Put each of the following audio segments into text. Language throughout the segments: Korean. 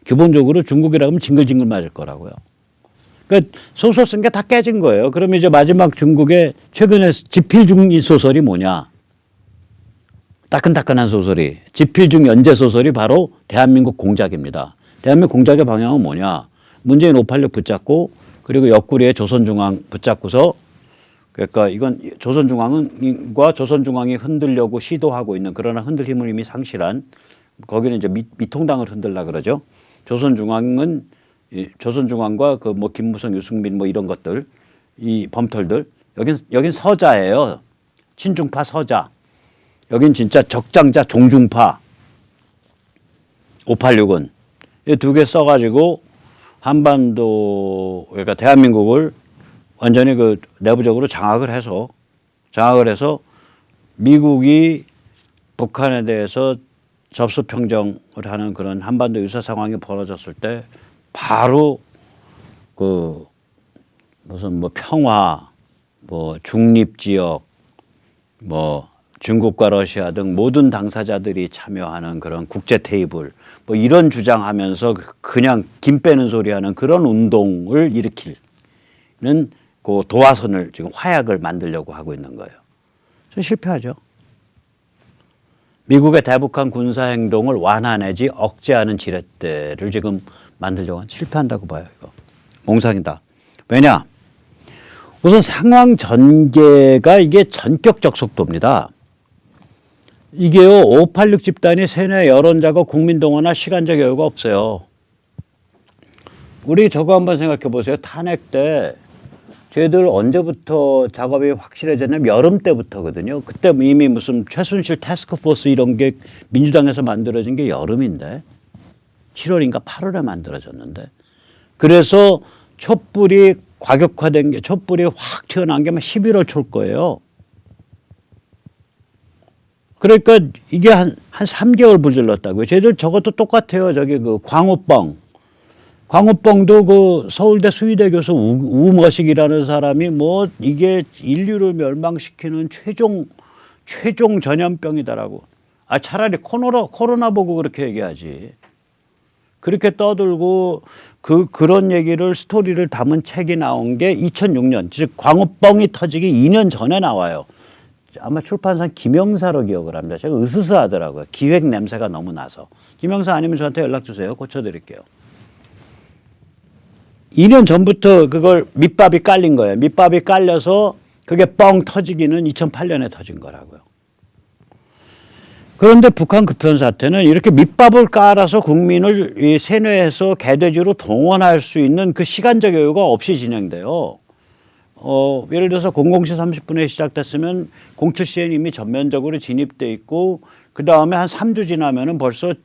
기본적으로 중국이라고 하면 징글징글 맞을 거라고요. 그러니까 소설 쓴 게 다 깨진 거예요. 그러면 이제 마지막 중국의 최근에 지필중 소설이 뭐냐? 따끈따끈한 소설이, 지필중 연재 소설이 바로 대한민국 공작입니다. 대한민국 공작의 방향은 뭐냐? 문재인 586 붙잡고 그리고 옆구리에 조선중앙 붙잡고서, 그러니까 이건 조선중앙과 조선중앙이 흔들려고 시도하고 있는, 그러나 흔들 힘을 이미 상실한, 거기는 이제 미통당을 흔들라 그러죠. 조선중앙은 조선중앙과 그 뭐 김무성, 유승민 뭐 이런 것들, 이 범털들, 여긴 서자예요. 친중파 서자. 여긴 진짜 적장자 종중파. 586은 이 두 개 써가지고 한반도, 그러니까 대한민국을 완전히 그 내부적으로 장악을 해서 미국이 북한에 대해서 접수평정을 하는 그런 한반도 유사 상황이 벌어졌을 때 바로 그 무슨 뭐 평화, 뭐 중립지역, 뭐 중국과 러시아 등 모든 당사자들이 참여하는 그런 국제 테이블, 뭐 이런 주장하면서 그냥 김 빼는 소리 하는 그런 운동을 일으키는 그 도화선을 지금 화약을 만들려고 하고 있는 거예요. 좀 실패하죠. 미국의 대북한 군사행동을 완화 내지 억제하는 지렛대를 지금 만들려고 하는, 실패한다고 봐요. 이거 몽상이다. 왜냐? 우선 상황 전개가 이게 전격적 속도입니다. 이게요, 586 집단이 세뇌 여론자고 국민동원할 시간적 여유가 없어요. 우리 저거 한번 생각해 보세요. 탄핵 때 저희들 언제부터 작업이 확실해졌냐면 여름 때부터거든요. 그때 이미 무슨 최순실 태스크포스 이런 게 민주당에서 만들어진 게 여름인데, 7월인가 8월에 만들어졌는데, 그래서 촛불이 과격화된 게, 촛불이 확 튀어나온 게 11월 초일 거예요. 그러니까 이게 한 3개월 불질렀다고요. 저희들 저것도 똑같아요. 저기 그 광우병도 그 서울대 수의대 교수 우머식이라는 사람이 뭐 이게 인류를 멸망시키는 최종 전염병이다라고. 아, 차라리 코로나 보고 그렇게 얘기하지. 그렇게 떠들고 그런 얘기를, 스토리를 담은 책이 나온 게 2006년, 즉 광우병이 터지기 2년 전에 나와요. 아마 출판사 김영사로 기억을 합니다. 제가 으스스하더라고요. 기획 냄새가 너무 나서. 김영사 아니면 저한테 연락 주세요. 고쳐드릴게요. 2년 전부터 그걸 밑밥이 깔린 거예요. 밑밥이 깔려서 그게 뻥 터지기는 2008년에 터진 거라고요. 그런데 북한 급현 사태는 이렇게 밑밥을 깔아서 국민을 세뇌해서 개돼지로 동원할 수 있는 그 시간적 여유가 없이 진행돼요. 예를 들어서 00시 30분에 시작됐으면 07시에는 이미 전면적으로 진입돼 있고, 그 다음에 한 3주 지나면은 벌써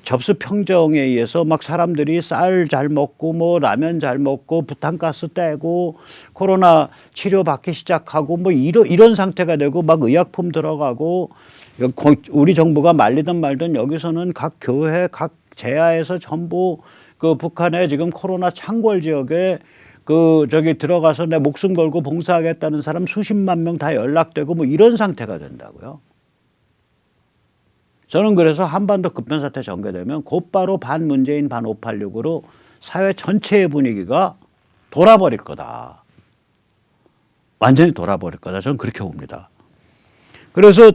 접수 평정에 의해서 막 사람들이 쌀 잘 먹고 뭐 라면 잘 먹고 부탄가스 떼고 코로나 치료 받기 시작하고 뭐 이런 상태가 되고, 막 의약품 들어가고, 우리 정부가 말리든 말든 여기서는 각 교회, 각 제야에서 전부 그 북한의 지금 코로나 창궐 지역에 저기 들어가서 내 목숨 걸고 봉사하겠다는 사람 수십만 명 다 연락되고 뭐 이런 상태가 된다고요. 저는 그래서 한반도 급변사태 전개되면 곧바로 반 문재인 반 586으로 사회 전체의 분위기가 돌아버릴 거다. 완전히 돌아버릴 거다. 저는 그렇게 봅니다. 그래서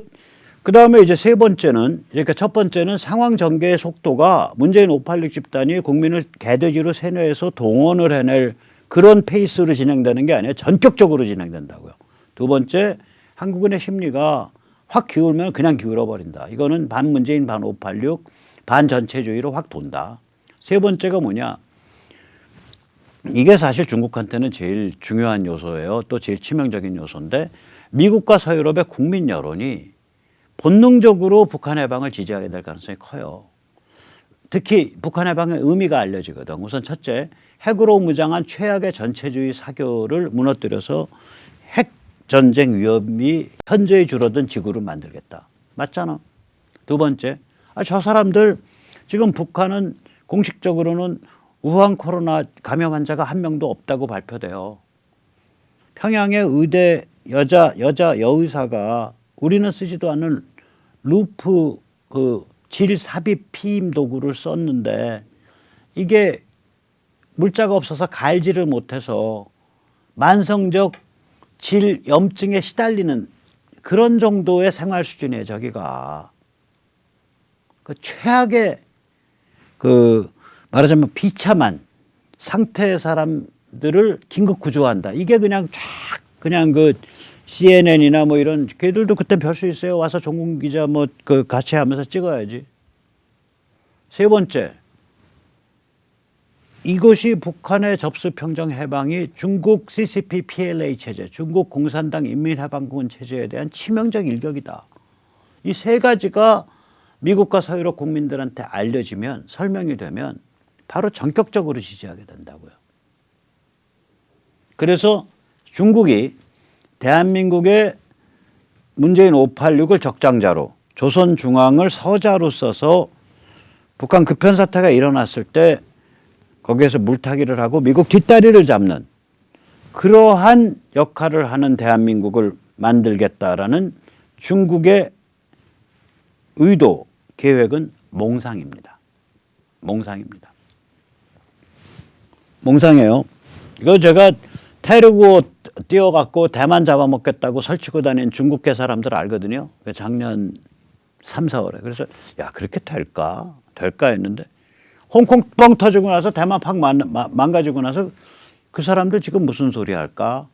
그 다음에 이제 세 번째는, 그러니까 첫 번째는 상황 전개의 속도가 문재인 586 집단이 국민을 개돼지로 세뇌해서 동원을 해낼 그런 페이스로 진행되는 게 아니라 전격적으로 진행된다고요. 두 번째, 한국인의 심리가 확 기울면 그냥 기울어 버린다. 이거는 반 문재인 반 586 반 전체주의로 확 돈다. 세 번째가 뭐냐? 이게 사실 중국한테는 제일 중요한 요소예요. 또 제일 치명적인 요소인데, 미국과 서유럽의 국민 여론이 본능적으로 북한 해방을 지지하게 될 가능성이 커요. 특히 북한 해방의 의미가 알려지거든. 우선 첫째, 핵으로 무장한 최악의 전체주의 사교를 무너뜨려서 핵 전쟁 위험이 현저히 줄어든 지구를 만들겠다. 맞잖아. 두 번째, 저 사람들 지금 북한은 공식적으로는 우한 코로나 감염 환자가 한 명도 없다고 발표돼요. 평양의 의대 여자 여의사가 우리는 쓰지도 않는 루프 질 삽입 피임 도구를 썼는데 이게 물자가 없어서 갈지를 못해서 만성적 질염증에 시달리는 그런 정도의 생활 수준이에요, 저기가. 그 최악의 그 말하자면 비참한 상태의 사람들을 긴급 구조한다. 이게 그냥 쫙 그냥 그 CNN이나 뭐 이런 걔들도 그때 별 수 있어요. 와서 종군 기자 뭐 그 같이 하면서 찍어야지. 세 번째, 이것이 북한의 접수평정 해방이 중국 CCP PLA 체제, 중국 공산당 인민해방군 체제에 대한 치명적 일격이다. 이 세 가지가 미국과 서유럽 국민들한테 알려지면, 설명이 되면 바로 전격적으로 지지하게 된다고요. 그래서 중국이 대한민국의 문재인 586을 적장자로, 조선중앙을 서자로 써서 북한 급변 사태가 일어났을 때 거기에서 물타기를 하고 미국 뒷다리를 잡는 그러한 역할을 하는 대한민국을 만들겠다라는 중국의 의도, 계획은 몽상입니다. 몽상입니다. 몽상이에요. 이거 제가 태르고 뛰어갖고 대만 잡아먹겠다고 설치고 다닌 중국계 사람들 알거든요. 작년 3, 4월에. 그래서 야, 그렇게 될까? 될까 했는데 홍콩 뻥 터지고 나서 대만 팍 망가지고 나서 그 사람들 지금 무슨 소리 할까?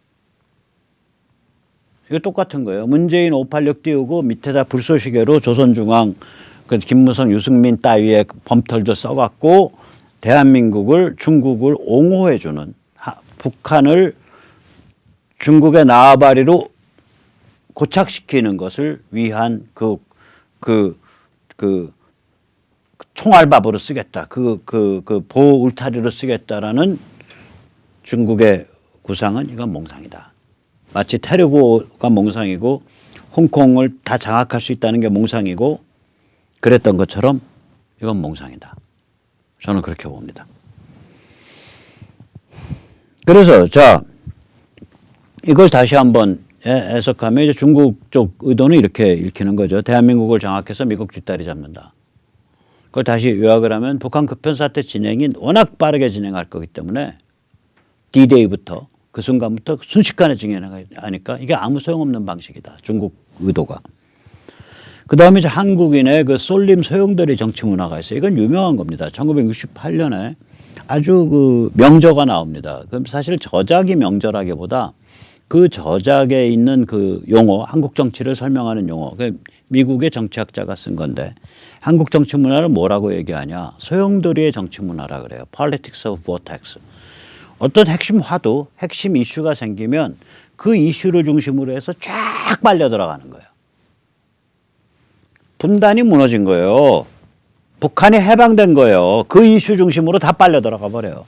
이거 똑같은 거예요. 문재인 586 띄우고 밑에다 불쏘시개로 조선중앙, 그 김무성, 유승민 따위의 범털도 써갖고 대한민국을, 중국을 옹호해주는, 북한을 중국의 나아바리로 고착시키는 것을 위한 총알밥으로 쓰겠다. 보호 울타리로 쓰겠다라는 중국의 구상은 이건 몽상이다. 마치 태르고가 몽상이고 홍콩을 다 장악할 수 있다는 게 몽상이고 그랬던 것처럼 이건 몽상이다. 저는 그렇게 봅니다. 그래서 자, 이걸 다시 한번 해석하면 이제 중국 쪽 의도는 이렇게 읽히는 거죠. 대한민국을 장악해서 미국 뒷다리 잡는다. 그걸 다시 요약을 하면 북한 급변사태 진행이 워낙 빠르게 진행할 거기 때문에 D-Day부터 그 순간부터 순식간에 진행하니까 이게 아무 소용없는 방식이다. 중국 의도가. 그 다음에 이제 한국인의 그 쏠림 소용돌이 정치 문화가 있어요. 이건 유명한 겁니다. 1968년에 아주 그 명저가 나옵니다. 그럼 사실 저작이 명저라기보다 그 저작에 있는 그 용어, 한국 정치를 설명하는 용어, 미국의 정치학자가 쓴 건데 한국 정치 문화를 뭐라고 얘기하냐? 소용돌이의 정치 문화라 그래요. Politics of Vortex. 어떤 핵심 화두, 핵심 이슈가 생기면 그 이슈를 중심으로 해서 쫙 빨려 들어가는 거예요. 분단이 무너진 거예요. 북한이 해방된 거예요. 그 이슈 중심으로 다 빨려 들어가 버려요.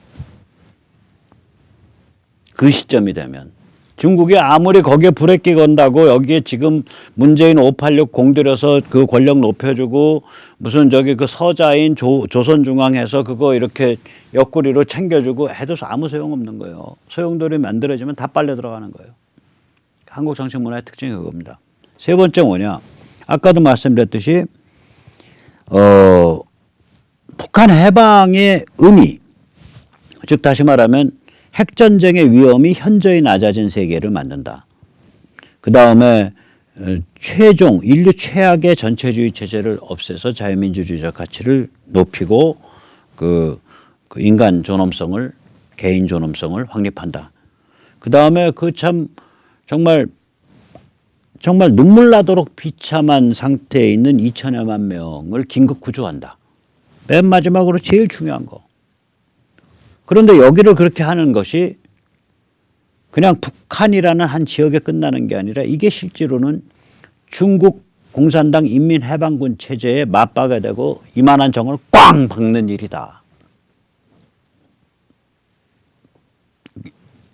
그 시점이 되면. 중국이 아무리 거기에 브레이크 건다고 여기에 지금 문재인 586 공들여서 그 권력 높여주고 무슨 저기 그 서자인 조선중앙에서 그거 이렇게 옆구리로 챙겨주고 해도 아무 소용없는 거예요. 소용돌이 만들어지면 다 빨려 들어가는 거예요. 한국 정치 문화의 특징이 그겁니다. 세 번째 뭐냐. 아까도 말씀드렸듯이 북한 해방의 의미, 즉 다시 말하면 핵전쟁의 위험이 현저히 낮아진 세계를 만든다. 그 다음에 최종 인류 최악의 전체주의 체제를 없애서 자유민주주의적 가치를 높이고 그 인간 존엄성을, 개인 존엄성을 확립한다. 그 다음에 그 참 정말 눈물 나도록 비참한 상태에 있는 2천여만 명을 긴급 구조한다. 맨 마지막으로 제일 중요한 거. 그런데 여기를 그렇게 하는 것이 그냥 북한이라는 한 지역에 끝나는 게 아니라 이게 실제로는 중국 공산당 인민해방군 체제에 맞박게 되고 이만한 정을 꽝 박는 일이다.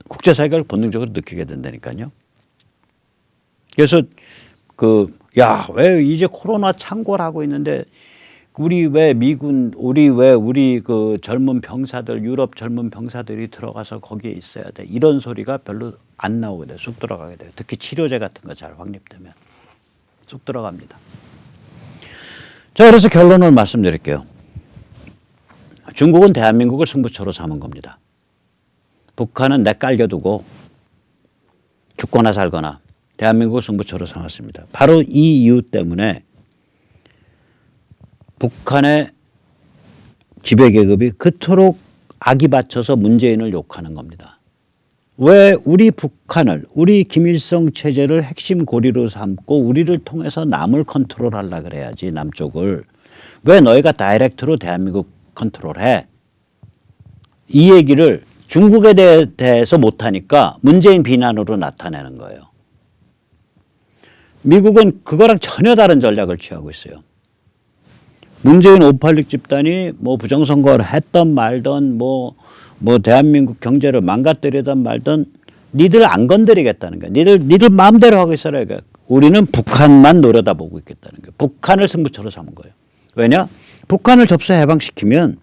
국제사회가 본능적으로 느끼게 된다니까요. 그래서 왜 이제 코로나 창궐하고 있는데 우리 왜 우리 그 젊은 병사들, 유럽 젊은 병사들이 들어가서 거기에 있어야 돼. 이런 소리가 별로 안 나오게 돼요. 쑥 들어가게 돼요. 특히 치료제 같은 거 잘 확립되면 쑥 들어갑니다. 자, 그래서 결론을 말씀드릴게요. 중국은 대한민국을 승부처로 삼은 겁니다. 북한은 내깔겨두고 죽거나 살거나 대한민국을 승부처로 삼았습니다. 바로 이 이유 때문에 북한의 지배계급이 그토록 악이 받쳐서 문재인을 욕하는 겁니다. 왜 우리 북한을, 우리 김일성 체제를 핵심 고리로 삼고 우리를 통해서 남을 컨트롤하려고 그래야지, 남쪽을. 왜 너희가 다이렉트로 대한민국 컨트롤해? 이 얘기를 중국에 대해서 못하니까 문재인 비난으로 나타내는 거예요. 미국은 그거랑 전혀 다른 전략을 취하고 있어요. 문재인 586 집단이 뭐 부정선거를 했던 말던 뭐 대한민국 경제를 망가뜨리던 말던 니들 안 건드리겠다는 거야. 니들 마음대로 하고 있어라. 우리는 북한만 노려다보고 있겠다는 거예요. 북한을 승부처로 삼은 거예요. 왜냐? 북한을 접수 해방시키면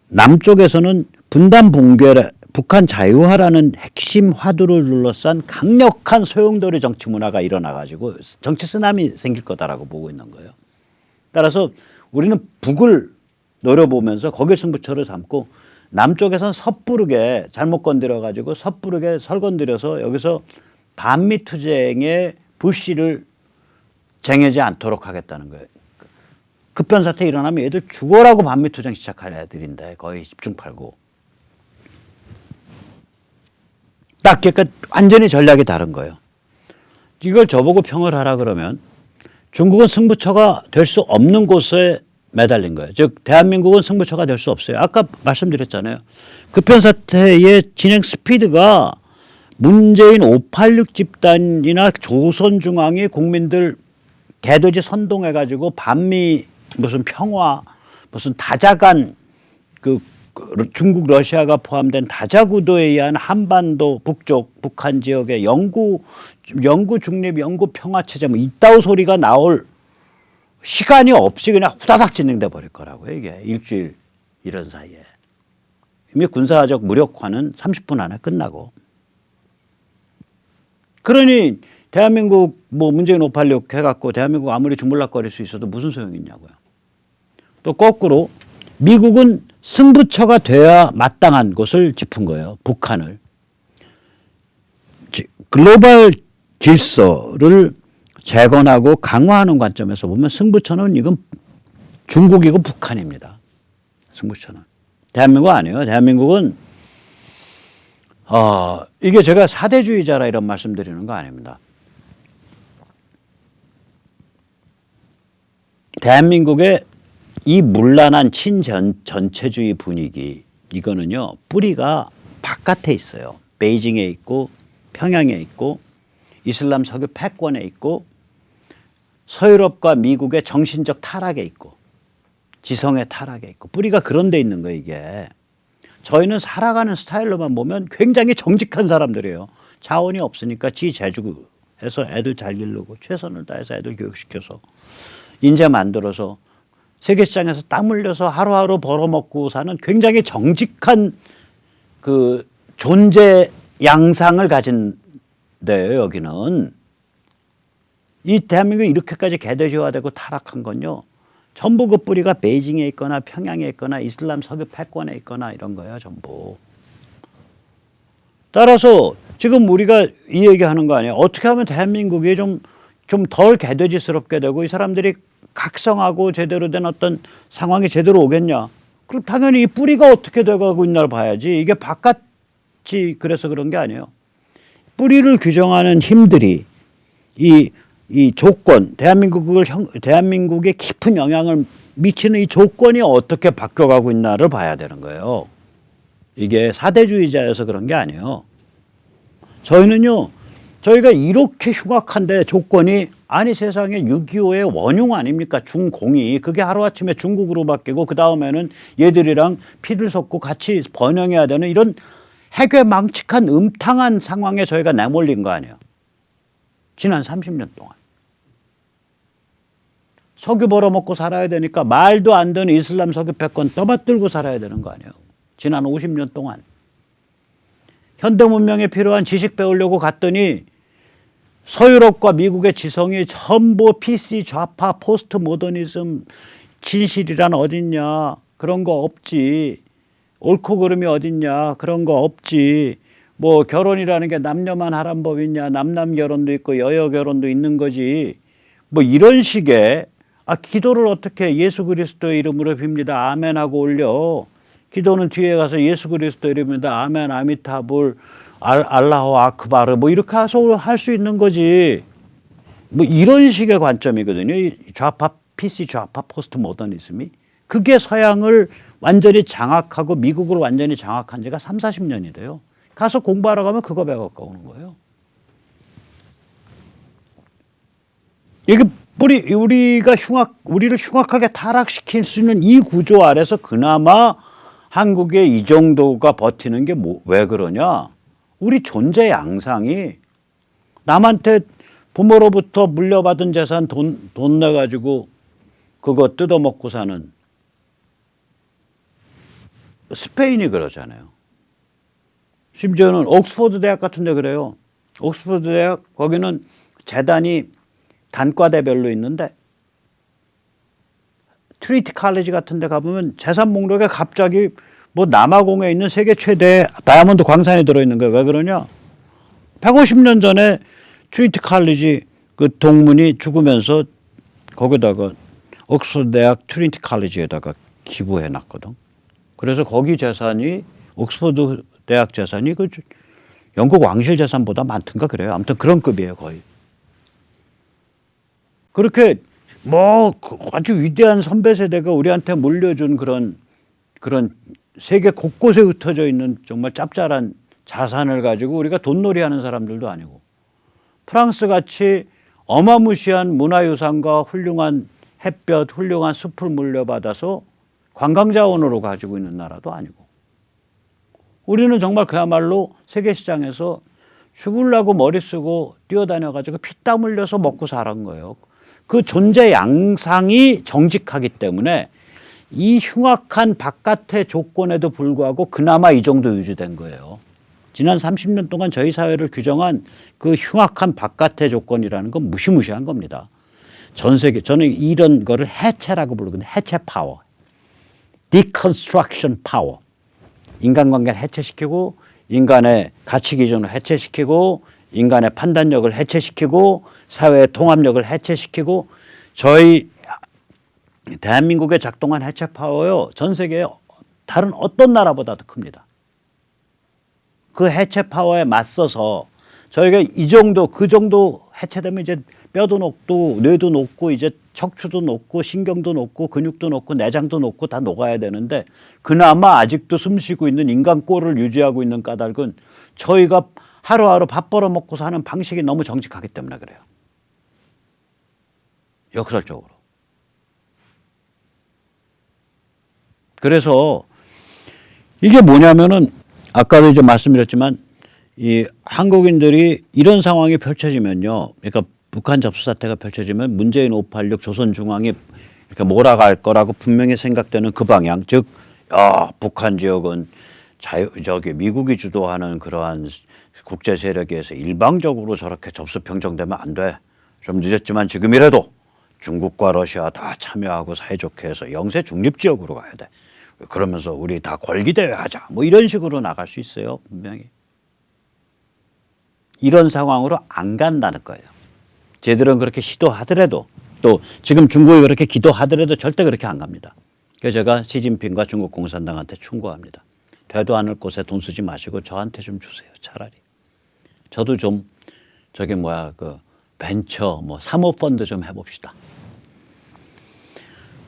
남쪽에서는 분단 붕괴, 북한 자유화라는 핵심 화두를 둘러싼 강력한 소용돌이 정치 문화가 일어나가지고 정치 쓰나미 생길 거다라고 보고 있는 거예요. 따라서 우리는 북을 노려보면서 거길 승부처를 삼고 남쪽에서는 섣부르게 잘못 건드려가지고 섣부르게 설건드려서 여기서 반미 투쟁의 불씨를 쟁여지 않도록 하겠다는 거예요. 급변사태 일어나면 얘들 죽어라고 반미 투쟁 시작할 애들인데 거의 집중팔고. 딱 그러니까 완전히 전략이 다른 거예요. 이걸 저보고 평을 하라 그러면 중국은 승부처가 될 수 없는 곳에 매달린 거예요. 즉 대한민국은 승부처가 될 수 없어요. 아까 말씀드렸잖아요. 급변사태의 진행 스피드가 문재인 586 집단이나 조선중앙이 국민들 개돼지 선동해가지고 반미 무슨 평화 무슨 다자간 그 중국 러시아가 포함된 다자구도에 의한 한반도 북쪽 북한 지역의 영구 중립 영구 평화 체제 뭐 이따오 소리가 나올 시간이 없이 그냥 후다닥 진행돼 버릴 거라고요. 이게 일주일 이런 사이에. 이미 군사적 무력화는 30분 안에 끝나고. 그러니 대한민국 뭐 문재인 586 해갖고 대한민국 아무리 주물락거릴 수 있어도 무슨 소용이 있냐고요. 또 거꾸로 미국은 승부처가 돼야 마땅한 곳을 짚은 거예요. 북한을. 글로벌 질서를 재건하고 강화하는 관점에서 보면 승부처는 이건 중국이고 북한입니다. 승부처는. 대한민국 아니에요. 대한민국은 이게 제가 사대주의자라 이런 말씀드리는 거 아닙니다. 대한민국의 이 문란한 친전체주의 분위기 이거는요. 뿌리가 바깥에 있어요. 베이징에 있고 평양에 있고 이슬람 석유 패권에 있고 서유럽과 미국의 정신적 타락에 있고 지성의 타락에 있고 뿌리가 그런 데 있는 거예요. 이게. 저희는 살아가는 스타일로만 보면 굉장히 정직한 사람들이에요. 자원이 없으니까 지 재주해서 애들 잘 기르고 최선을 다해서 애들 교육시켜서 인재 만들어서 세계시장에서 땀 흘려서 하루하루 벌어먹고 사는 굉장히 정직한 그 존재 양상을 가진 데요. 여기는. 이 대한민국이 이렇게까지 개돼지화되고 타락한 건요. 전부 그 뿌리가 베이징에 있거나 평양에 있거나 이슬람 석유 패권에 있거나 이런 거예요. 전부. 따라서 지금 우리가 이 얘기하는 거 아니에요. 어떻게 하면 대한민국이 좀 덜 개돼지스럽게 되고 이 사람들이 각성하고 제대로 된 어떤 상황이 제대로 오겠냐. 그럼 당연히 이 뿌리가 어떻게 돼가고 있나를 봐야지. 이게 바깥이 그래서 그런 게 아니에요. 뿌리를 규정하는 힘들이 이 조건, 대한민국에 깊은 영향을 미치는 이 조건이 어떻게 바뀌어가고 있나를 봐야 되는 거예요. 이게 사대주의자여서 그런 게 아니에요. 저희는요, 저희가 이렇게 흉악한데 조건이 아니 세상에 6.25의 원흉 아닙니까? 중공이. 그게 하루아침에 중국으로 바뀌고 그 다음에는 얘들이랑 피를 섞고 같이 번영해야 되는 이런 해괴망측한 음탕한 상황에 저희가 내몰린 거 아니에요. 지난 30년 동안. 석유 벌어먹고 살아야 되니까 말도 안 되는 이슬람 석유 패권 떠받들고 살아야 되는 거 아니에요. 지난 50년 동안. 현대문명에 필요한 지식 배우려고 갔더니 서유럽과 미국의 지성이 전부 PC 좌파 포스트 모더니즘 진실이란 어딨냐. 그런 거 없지. 옳고 그름이 어딨냐. 그런 거 없지. 뭐 결혼이라는 게 남녀만 하란 법 있냐. 남남 결혼도 있고 여여 결혼도 있는 거지. 뭐 이런 식의 기도를 어떻게 예수 그리스도의 이름으로 빕니다. 아멘하고 올려. 기도는 뒤에 가서 예수 그리스도 이름입니다. 아멘 아미타불 알라호 아크바르 뭐 이렇게 해서 할 수 있는 거지. 뭐 이런 식의 관점이거든요. 이 좌파 PC 좌파 포스트 모더니즘이. 그게 서양을 완전히 장악하고 미국을 완전히 장악한 지가 3, 40년이 돼요. 가서 공부하러 가면 그거 배워갖고 오는 거예요. 이게 우리를 흉악하게 타락시킬 수 있는 이 구조 아래서 그나마 한국의 이 정도가 버티는 게 왜 그러냐? 우리 존재 양상이 남한테 부모로부터 물려받은 재산 돈 내가지고 그거 뜯어먹고 사는 스페인이 그러잖아요. 심지어는 옥스퍼드 대학 같은 데 그래요. 옥스퍼드 대학 거기는 재단이 단과대별로 있는데 트리티 칼리지 같은 데 가보면 재산 목록에 갑자기 뭐 남아공에 있는 세계 최대 다이아몬드 광산이 들어있는 거예요. 왜 그러냐? 150년 전에 트리티 칼리지 그 동문이 죽으면서 거기다가 옥스퍼드 대학 트리티 칼리지에다가 기부해 놨거든. 그래서 거기 재산이 옥스퍼드 대학 재산이 그 영국 왕실 재산보다 많던가 그래요. 아무튼 그런 급이에요, 거의. 그렇게 뭐 아주 위대한 선배 세대가 우리한테 물려준 그런 세계 곳곳에 흩어져 있는 정말 짭짤한 자산을 가지고 우리가 돈놀이 하는 사람들도 아니고 프랑스 같이 어마무시한 문화유산과 훌륭한 햇볕, 훌륭한 숲을 물려받아서 관광자원으로 가지고 있는 나라도 아니고 우리는 정말 그야말로 세계시장에서 죽으려고 머리 쓰고 뛰어다녀가지고 피땀 흘려서 먹고 살은 거예요. 그 존재 양상이 정직하기 때문에 이 흉악한 바깥의 조건에도 불구하고 그나마 이 정도 유지된 거예요. 지난 30년 동안 저희 사회를 규정한 그 흉악한 바깥의 조건이라는 건 무시무시한 겁니다. 전 세계, 저는 이런 거를 해체라고 부르거든요. 해체 파워. Deconstruction power. 인간관계를 해체시키고 인간의 가치 기준을 해체시키고 인간의 판단력을 해체시키고 사회의 통합력을 해체시키고 저희 대한민국에 작동한 해체 파워요. 전 세계의 다른 어떤 나라보다도 큽니다. 그 해체 파워에 맞서서 저희가 그 정도 해체되면 이제 뼈도 녹고 뇌도 녹고 이제 척추도 녹고 신경도 녹고 근육도 녹고 내장도 녹고 다 녹아야 되는데 그나마 아직도 숨쉬고 있는 인간 꼴을 유지하고 있는 까닭은 저희가 하루하루 밥 벌어 먹고 사는 방식이 너무 정직하기 때문에 그래요. 역설적으로. 그래서 이게 뭐냐면은 아까도 이제 말씀드렸지만 이 한국인들이 이런 상황이 펼쳐지면요. 그러니까 북한 접수 사태가 펼쳐지면 문재인 586 조선중앙이 이렇게 몰아갈 거라고 분명히 생각되는 그 방향, 즉, 북한 지역은 미국이 주도하는 그러한 국제 세력에 의해서 일방적으로 저렇게 접수 평정되면 안 돼. 좀 늦었지만 지금이라도 중국과 러시아 다 참여하고 사이좋게 해서 영세 중립 지역으로 가야 돼. 그러면서 우리 다 걸기대회 하자. 뭐 이런 식으로 나갈 수 있어요. 분명히. 이런 상황으로 안 간다는 거예요. 쟤들은 그렇게 시도하더라도 또 지금 중국이 그렇게 기도하더라도 절대 그렇게 안 갑니다. 그래서 제가 시진핑과 중국 공산당한테 충고합니다. 되도 않을 곳에 돈 쓰지 마시고 저한테 좀 주세요. 차라리. 저도 좀 벤처 사모펀드 좀 해봅시다.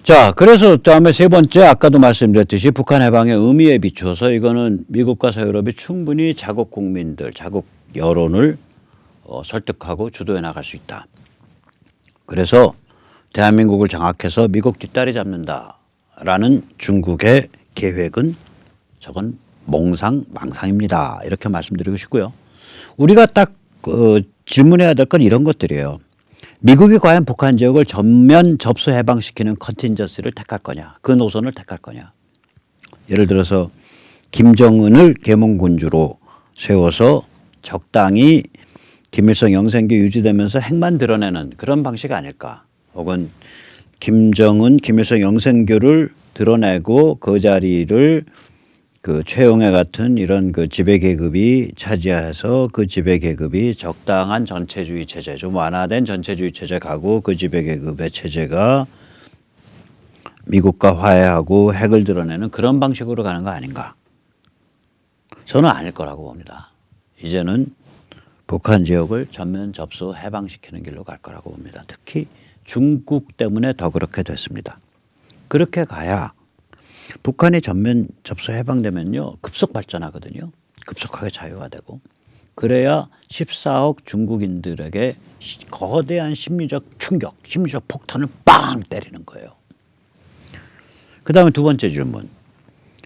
자, 그래서 다음에 세 번째 아까도 말씀드렸듯이 북한 해방의 의미에 비추어서 이거는 미국과 서유럽이 충분히 자국 국민들, 자국 여론을 설득하고 주도해 나갈 수 있다. 그래서 대한민국을 장악해서 미국 뒷다리 잡는다라는 중국의 계획은 저건 몽상망상입니다. 이렇게 말씀드리고 싶고요. 우리가 딱 질문해야 될 건 이런 것들이에요. 미국이 과연 북한 지역을 전면 접수 해방시키는 컨틴전시를 택할 거냐. 그 노선을 택할 거냐. 예를 들어서 김정은을 계몽군주로 세워서 적당히 김일성 영생교 유지되면서 핵만 드러내는 그런 방식 아닐까. 혹은 김정은, 김일성 영생교를 드러내고 그 자리를 그 최용해 같은 이런 그 지배 계급이 차지해서 그 지배 계급이 적당한 전체주의 체제, 좀 완화된 전체주의 체제 가고 그 지배 계급의 체제가 미국과 화해하고 핵을 드러내는 그런 방식으로 가는 거 아닌가? 저는 아닐 거라고 봅니다. 이제는 북한 지역을 전면 접수 해방시키는 길로 갈 거라고 봅니다. 특히 중국 때문에 더 그렇게 됐습니다. 그렇게 가야 북한이 전면 접수 해방되면요 급속 발전하거든요. 급속하게 자유화되고 그래야 14억 중국인들에게 거대한 심리적 충격, 심리적 폭탄을 빵 때리는 거예요. 그 다음에 두 번째 질문.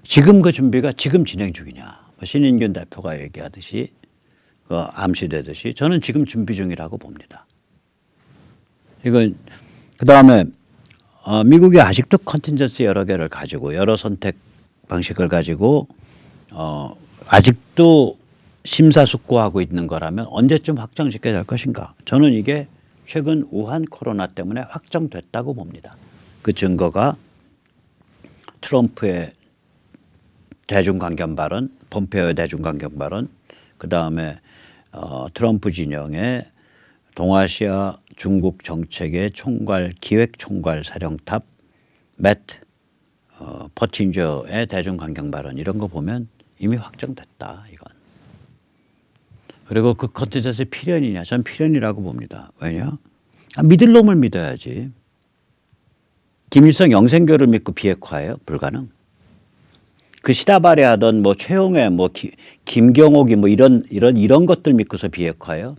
지금 그 준비가 지금 진행 중이냐. 신인균 대표가 얘기하듯이 암시되듯이 저는 지금 준비 중이라고 봅니다. 이건 그 다음에 미국이 아직도 컨틴전시 여러 개를 가지고 여러 선택 방식을 가지고 아직도 심사숙고하고 있는 거라면 언제쯤 확정짓게 될 것인가? 저는 이게 최근 우한 코로나 때문에 확정됐다고 봅니다. 그 증거가 트럼프의 대중강경 발언, 폼페오의 대중강경 발언, 그 다음에 트럼프 진영의 동아시아 중국 정책의 총괄 기획총괄 사령탑 매트 퍼팅저의 대중강경 발언 이런 거 보면 이미 확정됐다 이건. 그리고 그 컨텐츠의 필연이냐? 전 필연이라고 봅니다. 왜냐? 믿을 놈을 믿어야지. 김일성 영생교를 믿고 비핵화예요? 불가능. 그 시다발에 하던 뭐 최용해 뭐 김경옥이 뭐 이런 것들 믿고서 비핵화예요?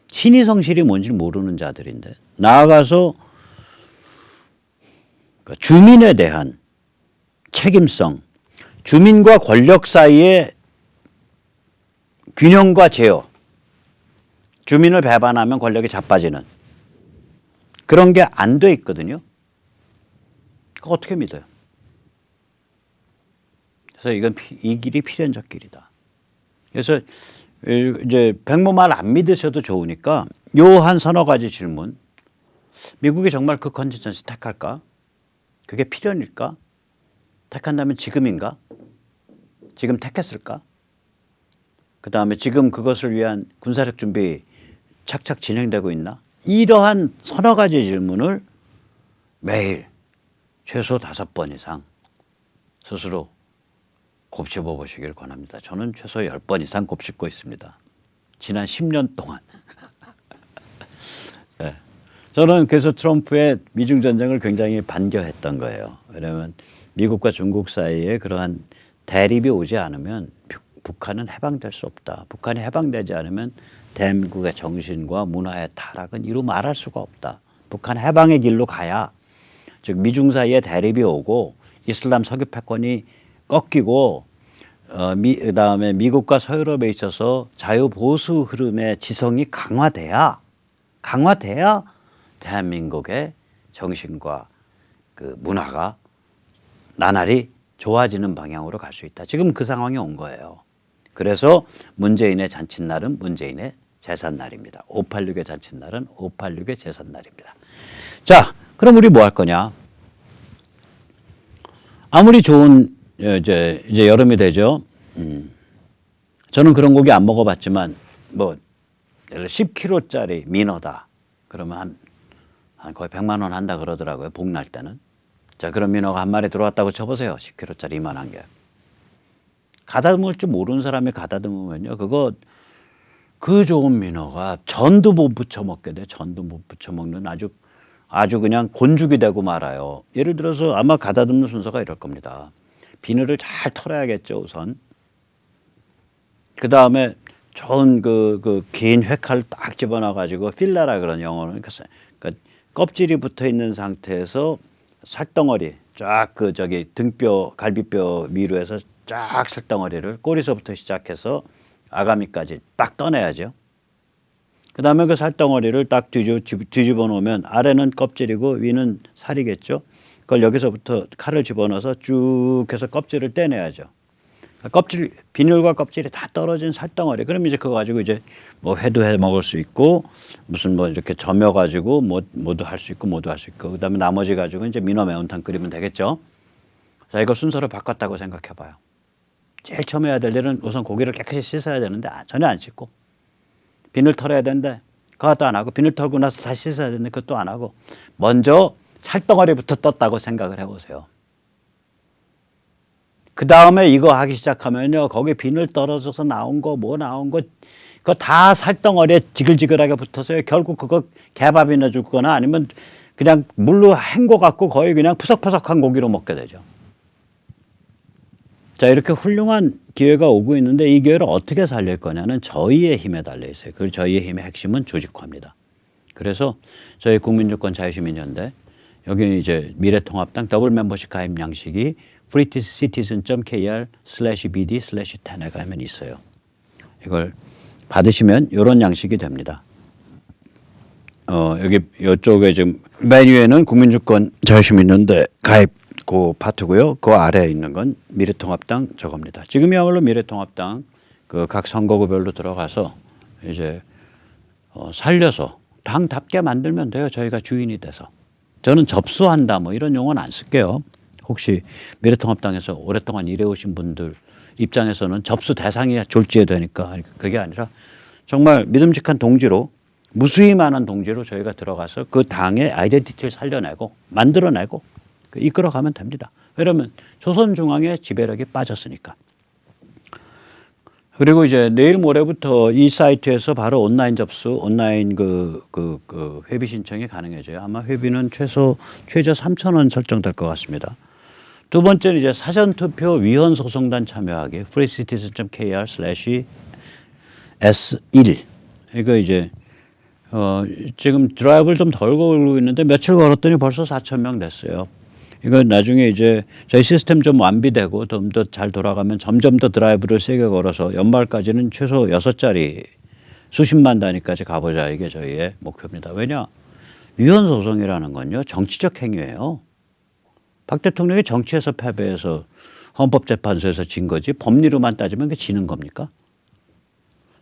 신의 성실이 뭔지 모르는 자들인데 나아가서 주민에 대한 책임성, 주민과 권력 사이의 균형과 제어, 주민을 배반하면 권력이 자빠지는 그런 게 안 돼 있거든요. 그거 어떻게 믿어요? 그래서 이건 이 길이 필연적 길이다. 그래서 이제 백모 말 안 믿으셔도 좋으니까 요 한 서너 가지 질문. 미국이 정말 그 컨디션스 택할까? 그게 필연일까? 택한다면 지금인가? 지금 택했을까? 그 다음에 지금 그것을 위한 군사력 준비 착착 진행되고 있나? 이러한 서너 가지 질문을 매일 최소 5번 이상 스스로 곱씹어 보시길 권합니다. 저는 최소 10번 이상 곱씹고 있습니다. 지난 10년 동안. 네. 저는 그래서 트럼프의 미중 전쟁을 굉장히 반겨했던 거예요. 왜냐하면 미국과 중국 사이에 그러한 대립이 오지 않으면 북한은 해방될 수 없다. 북한이 해방되지 않으면 대한민국의 정신과 문화의 타락은 이루 말할 수가 없다. 북한 해방의 길로 가야 즉 미중 사이에 대립이 오고 이슬람 석유 패권이 꺾이고 그다음에 미국과 서유럽에 있어서 자유보수 흐름의 지성이 강화돼야 대한민국의 정신과 그 문화가 나날이 좋아지는 방향으로 갈 수 있다. 지금 그 상황이 온 거예요. 그래서 문재인의 잔칫날은 문재인의 제삿날입니다. 586의 잔칫날은 586의 제삿날입니다. 자, 그럼 우리 뭐 할 거냐? 아무리 좋은 이제 여름이 되죠. 저는 그런 고기 안 먹어봤지만 뭐 예를 10kg짜리 민어다. 그러면 한 거의 100만 원 한다 그러더라고요. 복날 때는. 자, 그럼 민어가 한 마리 들어왔다고 쳐보세요. 10kg짜리 이만한 게. 가다듬을 줄 모르는 사람이 가다듬으면요. 그거 그 좋은 민어가 전도 못 부쳐 먹게 돼. 전도 못 부쳐 먹는 아주 그냥 곤죽이 되고 말아요. 예를 들어서 아마 가다듬는 순서가 이럴 겁니다. 비늘을 잘 털어야겠죠, 우선. 그 다음에 좋은 긴 회칼을 딱 집어넣어가지고 필라라 그런 영어는 그러니까 껍질이 붙어 있는 상태에서 살덩어리 쫙 등뼈, 갈비뼈 위로해서 쫙 살덩어리를 꼬리서부터 시작해서 아가미까지 딱 떠내야죠. 그 다음에 그 살덩어리를 딱 뒤집어 놓으면 아래는 껍질이고 위는 살이겠죠. 그걸 여기서부터 칼을 집어넣어서 쭉 해서 껍질을 떼내야죠. 껍질, 비늘과 껍질이 다 떨어진 살덩어리. 그럼 이제 그거 가지고 이제 뭐 회도 해 먹을 수 있고 무슨 뭐 이렇게 저며 가지고 뭐도 할 수 있고 뭐도 할 수 있고 그다음에 나머지 가지고 이제 민어 매운탕 끓이면 되겠죠. 자, 이거 순서를 바꿨다고 생각해 봐요. 제일 처음 해야 될 일은 우선 고기를 깨끗이 씻어야 되는데 전혀 안 씻고 비늘 털어야 되는데 그것도 안 하고 비늘 털고 나서 다시 씻어야 되는데 그것도 안 하고 먼저 살덩어리부터 떴다고 생각을 해보세요. 그 다음에 이거 하기 시작하면요. 거기 비늘 떨어져서 나온 거, 뭐 나온 거, 그거 다 살덩어리에 지글지글하게 붙어서요. 결국 그거 개밥이나 주거나 아니면 그냥 물로 헹궈 갖고 거의 그냥 푸석푸석한 고기로 먹게 되죠. 자, 이렇게 훌륭한 기회가 오고 있는데 이 기회를 어떻게 살릴 거냐는 저희의 힘에 달려 있어요. 그 저희의 힘의 핵심은 조직화입니다. 그래서 저희 국민주권 자유시민연대 여기는 이제 미래통합당 더블 멤버십 가입 양식이 freecitizen.kr/bd/10에 가면 있어요. 이걸 받으시면 이런 양식이 됩니다. 여기 이쪽에 지금 맨 위에는 국민주권 자유시민연대 가입 그 파트고요. 그 아래에 있는 건 미래통합당 저겁니다. 지금이야말로 미래통합당 그 각 선거구별로 들어가서 이제 살려서 당답게 만들면 돼요. 저희가 주인이 돼서. 저는 접수한다 뭐 이런 용어는 안 쓸게요. 혹시 미래통합당에서 오랫동안 일해오신 분들 입장에서는 접수 대상이 졸지에 되니까 그게 아니라 정말 믿음직한 동지로 무수히 많은 동지로 저희가 들어가서 그 당의 아이덴티티를 살려내고 만들어내고 이끌어가면 됩니다. 왜냐하면 조선중앙의 지배력이 빠졌으니까. 그리고 이제 내일 모레부터 이 사이트에서 바로 온라인 접수, 온라인 회비 신청이 가능해져요. 아마 회비는 최저 3,000원 설정될 것 같습니다. 두 번째는 이제 사전투표 위헌 소송단 참여하기 freecitizen.kr/S1 이거 이제 지금 드라이브를 좀 덜 걸고 있는데 며칠 걸었더니 벌써 4,000명 됐어요. 이거 나중에 이제 저희 시스템 좀 완비되고 좀 더 잘 돌아가면 점점 더 드라이브를 세게 걸어서 연말까지는 최소 6자리 수십만 단위까지 가보자 이게 저희의 목표입니다. 왜냐? 위헌 소송이라는 건요 정치적 행위예요. 박 대통령이 정치에서 패배해서 헌법재판소에서 진 거지 법리로만 따지면 그게 지는 겁니까?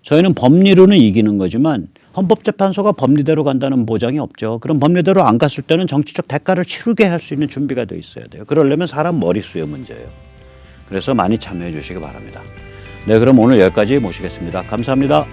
저희는 법리로는 이기는 거지만 헌법재판소가 법리대로 간다는 보장이 없죠. 그럼 법리대로 안 갔을 때는 정치적 대가를 치르게 할 수 있는 준비가 돼 있어야 돼요. 그러려면 사람 머릿수의 문제예요. 그래서 많이 참여해 주시기 바랍니다. 네, 그럼 오늘 여기까지 모시겠습니다. 감사합니다.